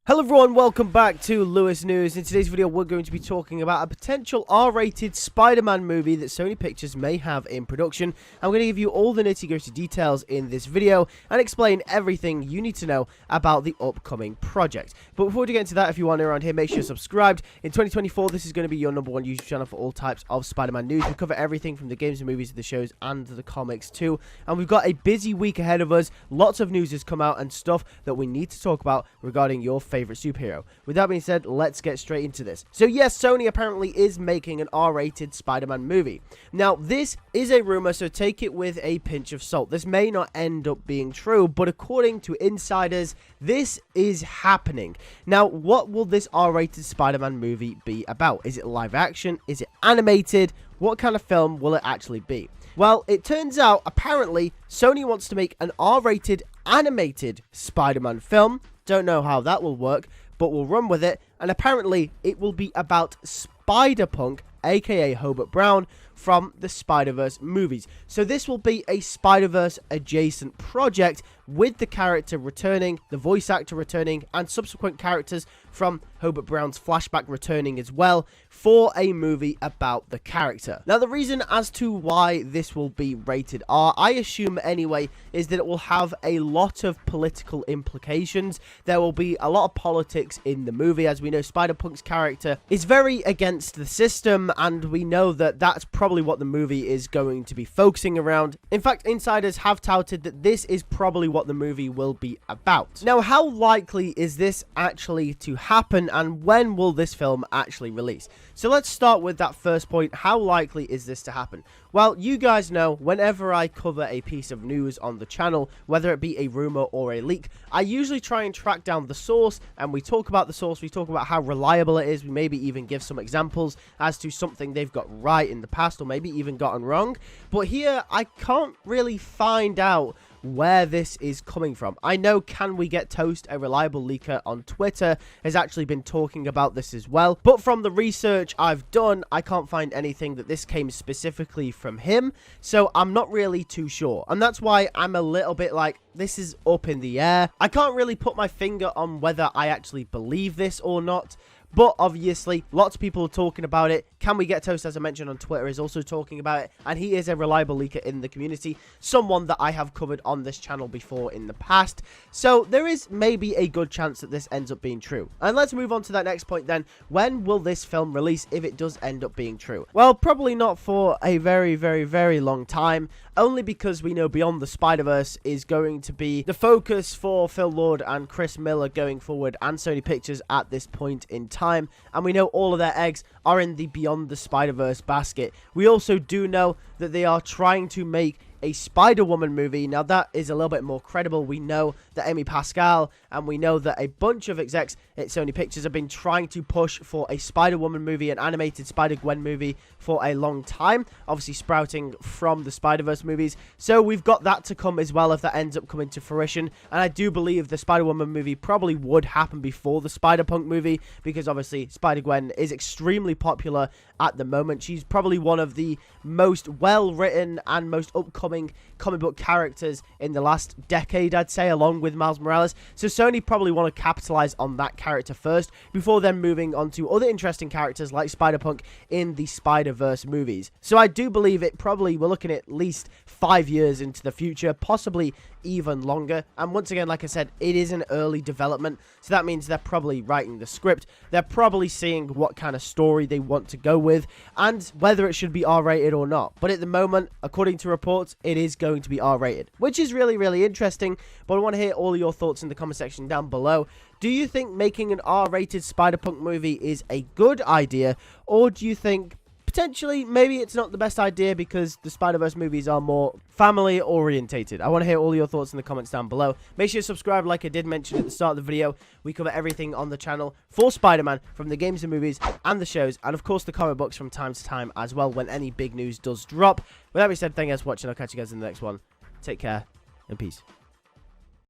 Hello everyone, welcome back to LewisNews. In today's video, we're going to be talking about a potential R-rated Spider-Man movie that Sony Pictures may have in production. I'm going to give you all the nitty-gritty details in this video and explain everything you need to know about the upcoming project. But before we get into that, if you are new around here, make sure you're subscribed. In 2024, this is going to be your #1 YouTube channel for all types of Spider-Man news. We cover everything from the games and movies, the shows, and the comics too. And we've got a busy week ahead of us. Lots of news has come out and stuff that we need to talk about regarding your favorite superhero. With that being said, let's get straight into this. So yes, Sony apparently is making an R-rated Spider-Man movie. Now, this is a rumor, so take it with a pinch of salt. This may not end up being true, but according to insiders, this is happening. Now, what will this R-rated Spider-Man movie be about? Is it live action? Is it animated? What kind of film will it actually be? Well, it turns out, apparently, Sony wants to make an R-rated animated Spider-Man film. Don't know how that will work, but we'll run with it. And apparently, it will be about Spiderpunk, aka Hobert Brown, from the Spider-Verse movies. So this will be a Spider-Verse adjacent project with the character returning, the voice actor returning, and subsequent characters from Hobert Brown's flashback returning as well for a movie about the character. Now, the reason as to why this will be rated R, I assume anyway, is that it will have a lot of political implications. There will be a lot of politics in the movie. As we know, Spider-Punk's character is very against the system, and we know that that's probably what the movie is going to be focusing around. In fact, insiders have touted that this is probably what the movie will be about. Now, how likely is this actually to happen, and when will this film actually release? So let's start with that first point. How likely is this to happen? Well, you guys know whenever I cover a piece of news on the channel, whether it be a rumor or a leak, I usually try and track down the source, and we talk about the source, we talk about how reliable it is, we maybe even give some examples as to something they've got right in the past or maybe even gotten wrong. But here, I can't really find out where this is coming from. I know Can We Get Toast, a reliable leaker on Twitter, has actually been talking about this as well, but from the research I've done, I can't find anything that this came specifically from him, so I'm not really too sure, and that's why I'm a little bit like, this is up in the air. I can't really put my finger on whether I actually believe this or not, but obviously, lots of people are talking about it. Can We Get Toast, as I mentioned on Twitter, is also talking about it. And he is a reliable leaker in the community. Someone that I have covered on this channel before in the past. So there is maybe a good chance that this ends up being true. And let's move on to that next point then. When will this film release if it does end up being true? Well, probably not for a very, very, very long time. Only because we know Beyond the Spider-Verse is going to be the focus for Phil Lord and Chris Miller going forward, and Sony Pictures at this point in time. And we know all of their eggs are in the Beyond the Spider-Verse basket. We also do know that they are trying to make a Spider-Woman movie. Now, that is a little bit more credible. We know that Amy Pascal, and we know that a bunch of execs at Sony Pictures have been trying to push for a Spider-Woman movie, an animated Spider-Gwen movie for a long time, obviously sprouting from the Spider-Verse movies. So we've got that to come as well if that ends up coming to fruition. And I do believe the Spider-Woman movie probably would happen before the Spider-Punk movie, because obviously Spider-Gwen is extremely popular at the moment. She's probably one of the most well-written and most upcoming comic book characters in the last decade, I'd say, along with Miles Morales. So Sony probably want to capitalize on that character first before then moving on to other interesting characters like Spider-Punk in the Spider-Verse movies. So I do believe it probably, we're looking at least 5 years into the future, possibly even longer. And once again, like I said, it is an early development, so that means they're probably writing the script, they're probably seeing what kind of story they want to go with and whether it should be R-rated or not. But at the moment, according to reports, it is going to be R-rated, which is really, really interesting. But I want to hear all your thoughts in the comment section down below. Do you think making an R-rated Spider-Punk movie is a good idea, or do you think potentially maybe it's not the best idea because the Spider-Verse movies are more family orientated? I want to hear all your thoughts in the comments down below. Make sure you subscribe, like I did mention at the start of the video. We cover everything on the channel for Spider-Man, from the games and movies and the shows, and of course the comic books from time to time as well when any big news does drop. With that being said, thank you guys for watching. I'll catch you guys in the next one. Take care and peace.